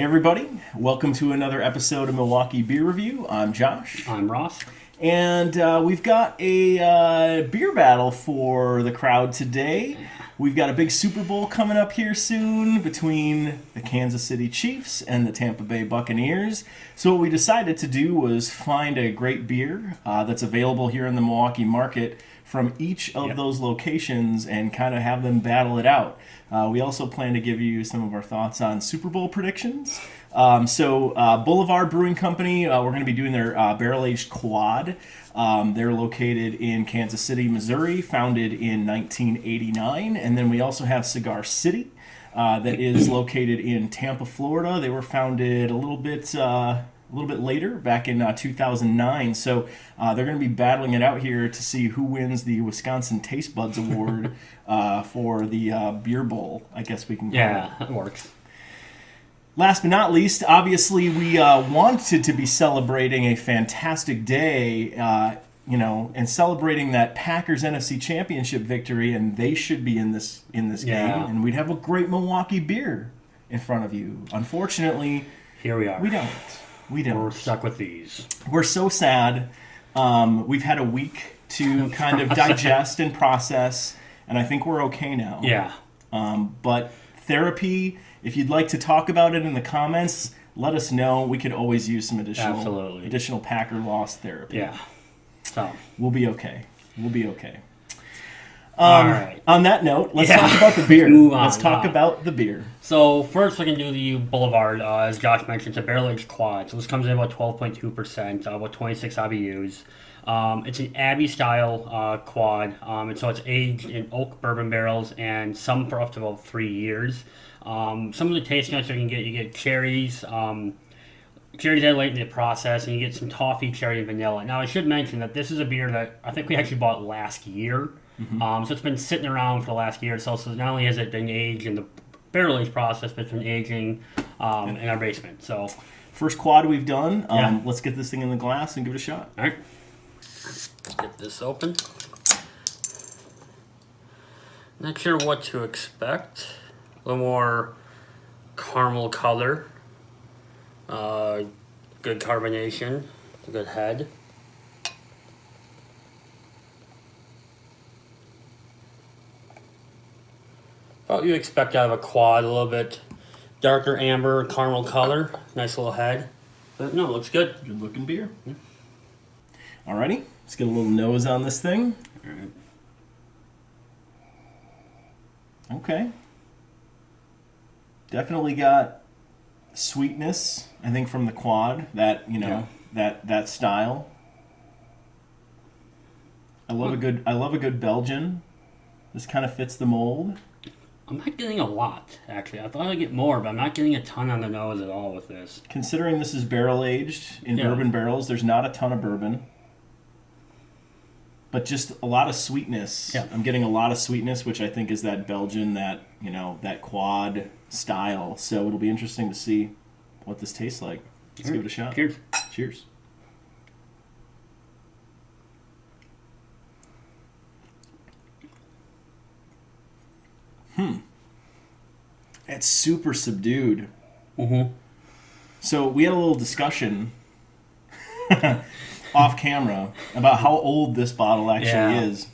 everybody, welcome to another episode of Milwaukee Beer Review. I'm Josh. I'm Ross. And we've got a beer battle for the crowd today. We've got a big Super Bowl coming up here soon between the Kansas City Chiefs and the Tampa Bay Buccaneers. So what we decided to do was find a great beer that's available here in the Milwaukee market from each of those locations and kind of have them battle it out. We also plan to give you some of our thoughts on Super Bowl predictions. Boulevard Brewing Company, we're going to be doing their Barrel-Aged Quad. They're located in Kansas City, Missouri, founded in 1989. And then we also have Cigar City, that is located in Tampa, Florida. They were founded a little bit later, back in 2009. So they're going to be battling it out here to see who wins the Wisconsin Taste Buds Award for the Beer Bowl, I guess we can call it. Yeah, that works. Last but not least, obviously we wanted to be celebrating a fantastic day, and celebrating that Packers NFC Championship victory, and they should be in this game, and we'd have a great Milwaukee beer in front of you. Unfortunately, here we are. We don't. We're stuck with these. We're so sad. We've had a week to kind of digest and process, and I think we're okay now. Yeah. But therapy, if you'd like to talk about it in the comments, let us know. We could always use some additional Packer loss therapy. Yeah. So we'll be okay. All right. On that note, let's talk about the beer. Let's talk about the beer. So first we can do the Boulevard. As Josh mentioned, it's a barrel-aged quad. So this comes in about 12.2%, about 26 IBUs. It's an Abbey-style quad. So it's aged in oak bourbon barrels, and some for up to about 3 years. Some of the taste notes you get cherries. Cherries added late in the process, and you get some toffee, cherry, and vanilla. Now, I should mention that this is a beer that I think we actually bought last year. Mm-hmm. So it's been sitting around for the last year or so. So not only has it been aged in the barrel-aged process, but it's been aging in our basement. So first quad we've done. Let's get this thing in the glass and give it a shot. All right. Let's get this open. Not sure what to expect. A little more caramel color. Good carbonation. A good head. What you expect out of a quad, a little bit darker amber caramel color. Nice little head. But no, it looks good. Good looking beer. Yeah. Alrighty, let's get a little nose on this thing. All right. Okay. Definitely got sweetness, I think, from the quad. That that style. I love a good Belgian. This kind of fits the mold. I'm not getting a lot, actually. I thought I'd get more, but I'm not getting a ton on the nose at all with this. Considering this is barrel-aged in bourbon barrels, there's not a ton of bourbon. But just a lot of sweetness. Yeah. I'm getting a lot of sweetness, which I think is that Belgian, that quad style. So it'll be interesting to see what this tastes like. Let's give it a shot. Cheers. Cheers. It's super subdued. Mm-hmm. So we had a little discussion off camera about how old this bottle actually is.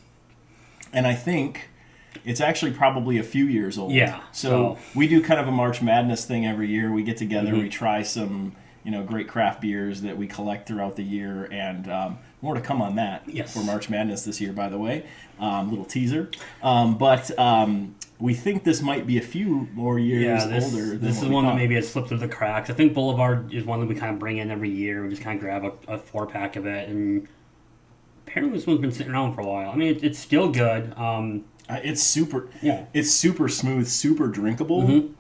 And I think it's actually probably a few years old. Yeah. So we do kind of a March Madness thing every year. We get together, we try some great craft beers that we collect throughout the year, and more to come on that for March Madness this year, by the way. Little teaser. But we think this might be a few more years older. This is one that maybe has slipped through the cracks. I think Boulevard is one that we kind of bring in every year. We just kind of grab a 4-pack of it, and apparently this one's been sitting around for a while. I mean, it's still good. It's super. Yeah. It's super smooth, super drinkable. Mm-hmm.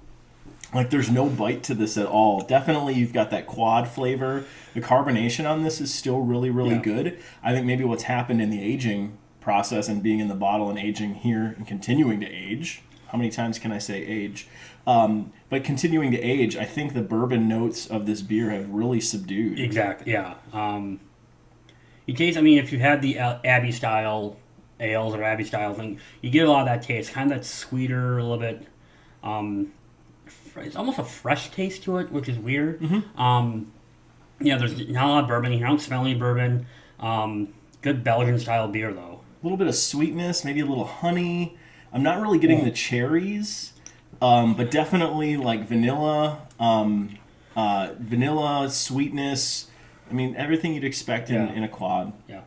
Like, there's no bite to this at all. Definitely, you've got that quad flavor. The carbonation on this is still really, really good. I think maybe what's happened in the aging process and being in the bottle and aging here and continuing to age. How many times can I say age? But continuing to age, I think the bourbon notes of this beer have really subdued. Exactly, yeah. You taste, I mean, if you had the Abbey-style ales or Abbey-style thing, you get a lot of that taste. Kind of that sweeter, a little bit it's almost a fresh taste to it, which is weird. Mm-hmm. Yeah, there's not a lot of bourbon here. I don't smell any bourbon. Good Belgian style beer though. A little bit of sweetness, maybe a little honey. I'm not really getting the cherries, but definitely like vanilla, vanilla sweetness. I mean, everything you'd expect in a quad. Yeah.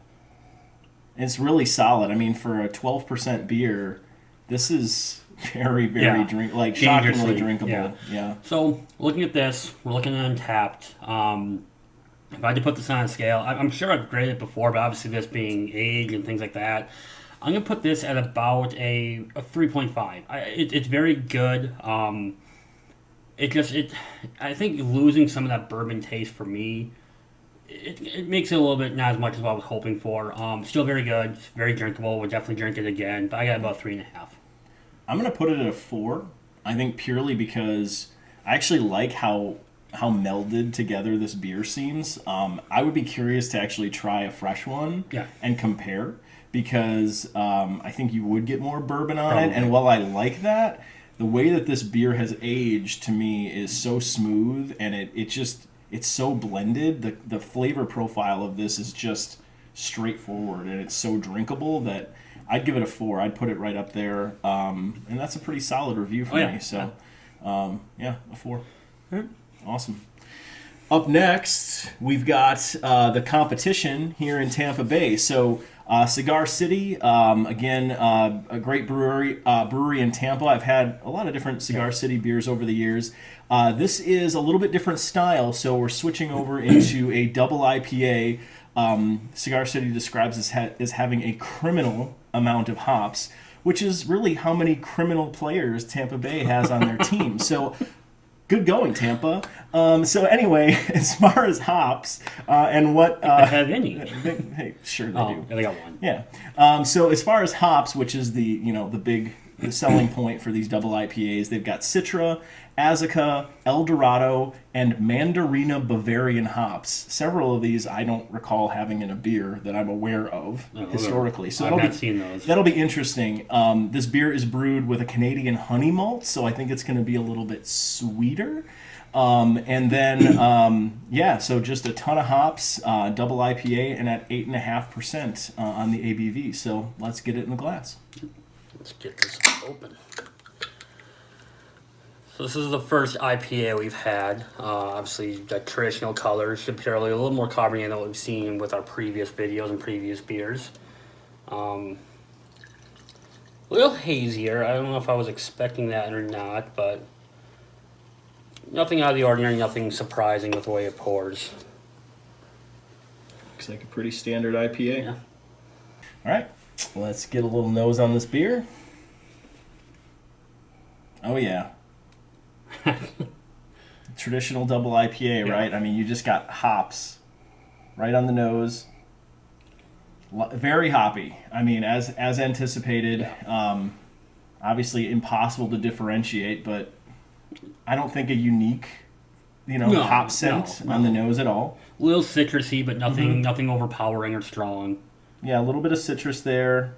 And it's really solid. I mean, for a 12% beer, this is very, very shockingly drinkable. Yeah. So looking at this, we're looking at Untappd. If I had to put this on a scale, I'm sure I've graded it before, but obviously this being age and things like that, I'm gonna put this at about a 3.5. It's very good. I think losing some of that bourbon taste for me, it makes it a little bit not as much as what I was hoping for. Still very good, very drinkable. Would definitely drink it again. But I got about 3.5. I'm gonna put it at a 4. I think purely because I actually like how melded together this beer seems. I would be curious to actually try a fresh one and compare, because I think you would get more bourbon on it. And while I like that, the way that this beer has aged to me is so smooth, and it's so blended. The flavor profile of this is just straightforward, and it's so drinkable that I'd give it a 4. I'd put it right up there, and that's a pretty solid review for me. So, a 4. Awesome. Up next, we've got the competition here in Tampa Bay. So, Cigar City, again, a great brewery in Tampa. I've had a lot of different Cigar City beers over the years. This is a little bit different style, so we're switching over into a double IPA. Cigar City describes as having a criminal amount of hops, which is really how many criminal players Tampa Bay has on their team. So, good going, Tampa. So anyway, as far as hops and what... they have any. Hey, sure they do. Yeah, they got one. Yeah. So as far as hops, which is the selling point for these double IPAs, they've got Citra, Azacca, El Dorado, and Mandarina Bavarian hops. Several of these I don't recall having in a beer that I'm aware of historically. So I've not seen those. That'll be interesting. This beer is brewed with a Canadian honey malt, so I think it's going to be a little bit sweeter. And then, so just a ton of hops, double IPA, and at 8.5% on the ABV. So let's get it in the glass. Let's get this open. So this is the first IPA we've had. Obviously, the traditional colors, purely a little more carbonated than what we've seen with our previous videos and previous beers. A little hazier. I don't know if I was expecting that or not, but nothing out of the ordinary, nothing surprising with the way it pours. Looks like a pretty standard IPA. Yeah. All right, let's get a little nose on this beer. Oh, yeah. Traditional double IPA, right? I mean, you just got hops right on the nose. Very hoppy. I mean, as anticipated. Obviously, impossible to differentiate, but I don't think a unique, hop scent on the nose at all. A little citrusy, but nothing overpowering or strong. Yeah, a little bit of citrus there.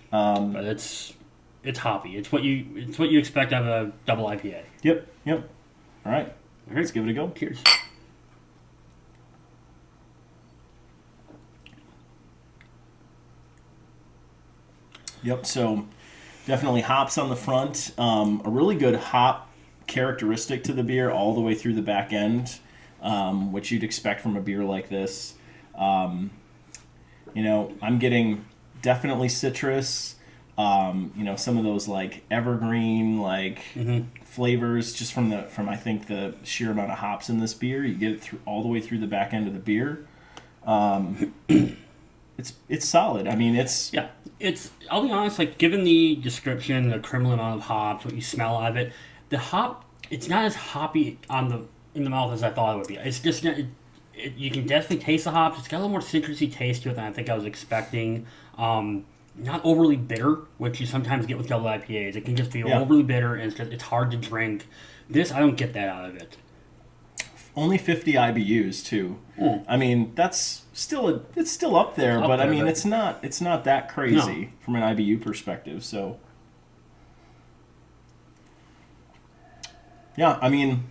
But it's hoppy. It's what you expect out of a double IPA. Yep. All right. Let's give it a go. Cheers. Yep. So definitely hops on the front. A really good hop characteristic to the beer all the way through the back end, which you'd expect from a beer like this. I'm getting definitely citrus. Some of those like evergreen flavors just from I think the sheer amount of hops in this beer. You get it through all the way through the back end of the beer. It's solid. I mean, it's I'll be honest. Like, given the description, the criminal amount of hops, what you smell out of it, the hop, it's not as hoppy in the mouth as I thought it would be. It's just not. You can definitely taste the hops. It's got a little more citrusy taste to it than I think I was expecting. Not overly bitter, which you sometimes get with double IPAs. It can just be overly bitter, and it's hard to drink. This, I don't get that out of it. Only 50 IBUs too. I mean, that's still it's still up there, but I mean, it's not that crazy from an IBU perspective. So, Yeah, I mean,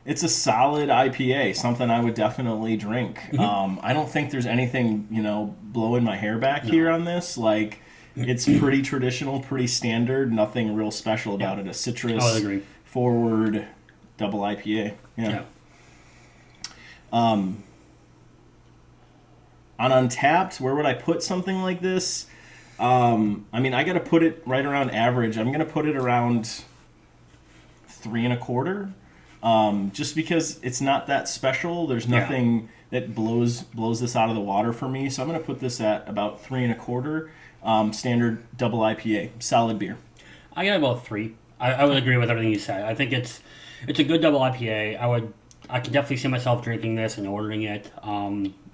it's a solid IPA, something I would definitely drink. I don't think there's anything, blowing my hair back here on this. Like, it's pretty traditional, pretty standard, nothing real special about it. A citrus I would agree. forward double IPA. Yeah. On Untappd, where would I put something like this? I mean, I got to put it right around average. I'm going to put it around 3.25. Just because it's not that special. There's nothing that blows this out of the water for me. So I'm going to put this at about 3.25. Standard double IPA, solid beer. I got about 3. I would agree with everything you said. I think it's a good double IPA. I could definitely see myself drinking this and ordering it,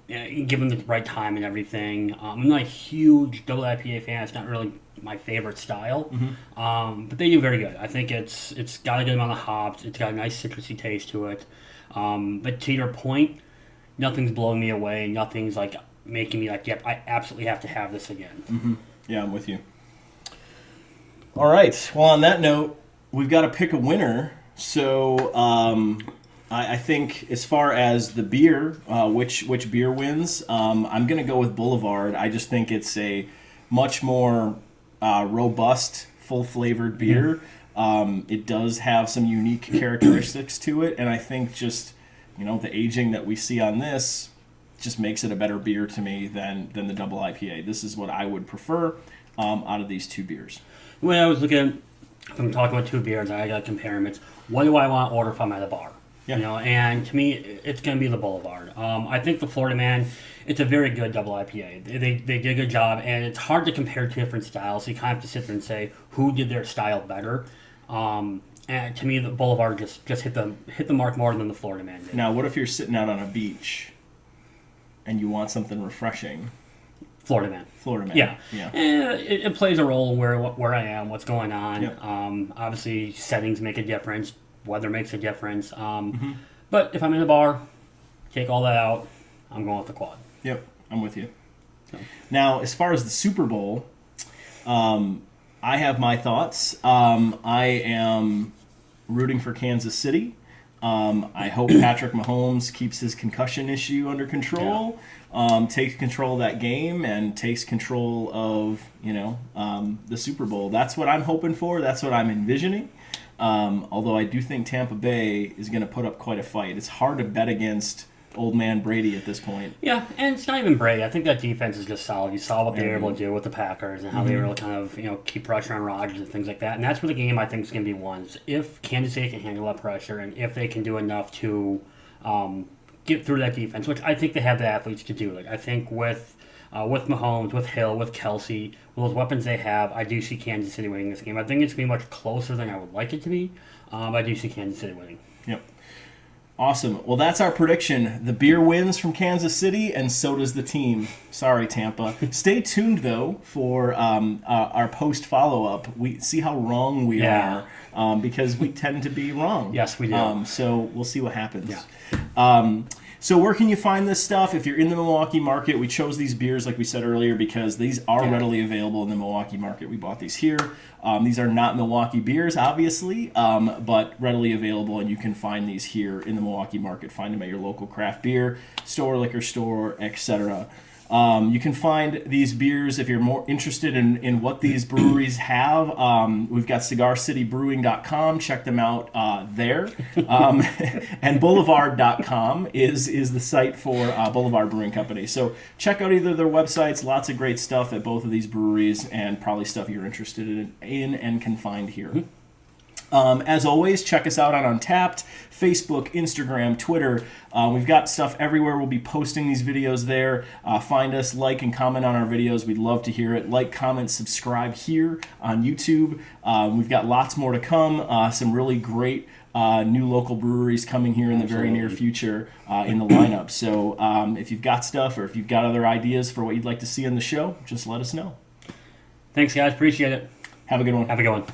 given the right time and everything. I'm not a huge double IPA fan. It's not really my favorite style, but they do very good. I think it's got a good amount of hops. It's got a nice citrusy taste to it. But to your point, nothing's blowing me away. Nothing's like making me like, yep, I absolutely have to have this again. Yeah, I'm with you. All right. Well, on that note, we've got to pick a winner. So I think as far as the beer, which beer wins, I'm going to go with Boulevard. I just think it's a much more robust, full-flavored beer. It does have some unique characteristics to it, and I think just the aging that we see on this just makes it a better beer to me than the double IPA. This is what I would prefer out of these two beers. When I was looking, if I'm talking about two beers, I got to compare them. It's what do I want to order if I'm at a bar? Yeah. And to me, it's going to be the Boulevard. I think the Florida Man, it's a very good double IPA. They did a good job, and it's hard to compare two different styles. So you kind of have to sit there and say who did their style better. And to me, the Boulevard just hit the mark more than the Florida Man did. Now, what if you're sitting out on a beach and you want something refreshing? Florida Man. Yeah. It plays a role where I am, what's going on. Yep. Obviously, settings make a difference. Weather makes a difference. But if I'm in a bar, take all that out, I'm going with the quad. Yep, I'm with you. So. Now, as far as the Super Bowl, I have my thoughts. I am rooting for Kansas City. I hope Patrick Mahomes keeps his concussion issue under control, takes control of that game, and takes control of the Super Bowl. That's what I'm hoping for. That's what I'm envisioning. Although I do think Tampa Bay is going to put up quite a fight. It's hard to bet against old man Brady at this point. Yeah, and it's not even Brady. I think that defense is just solid. You saw what they were able to do with the Packers and how they were able to kind of keep pressure on Rodgers and things like that. And that's where the game I think is going to be won. If Kansas City can handle that pressure and if they can do enough to get through that defense, which I think they have the athletes to do. Like I think with Mahomes, with Hill, with Kelsey, with those weapons they have, I do see Kansas City winning this game. I think it's going to be much closer than I would like it to be, but I do see Kansas City winning. Yep. Awesome. Well, that's our prediction. The beer wins from Kansas City, and so does the team. Sorry, Tampa. Stay tuned, though, for our post follow-up. We see how wrong we are, because we tend to be wrong. Yes, we do. So we'll see what happens. Yeah. So where can you find this stuff? If you're in the Milwaukee market, we chose these beers, like we said earlier, because these are readily available in the Milwaukee market. We bought these here. These are not Milwaukee beers, obviously, but readily available, and you can find these here in the Milwaukee market. Find them at your local craft beer store, liquor store, etc. You can find these beers if you're more interested in what these breweries have. We've got cigarcitybrewing.com. Check them out there. And boulevard.com is the site for Boulevard Brewing Company. So check out either of their websites. Lots of great stuff at both of these breweries and probably stuff you're interested in and can find here. As always, check us out on Untappd, Facebook, Instagram, Twitter. We've got stuff everywhere. We'll be posting these videos there. Find us, like, and comment on our videos. We'd love to hear it. Like, comment, subscribe here on YouTube. We've got lots more to come. Some really great new local breweries coming here in the very near future in the lineup. So if you've got stuff or if you've got other ideas for what you'd like to see on the show, just let us know. Thanks, guys. Appreciate it. Have a good one. Have a good one.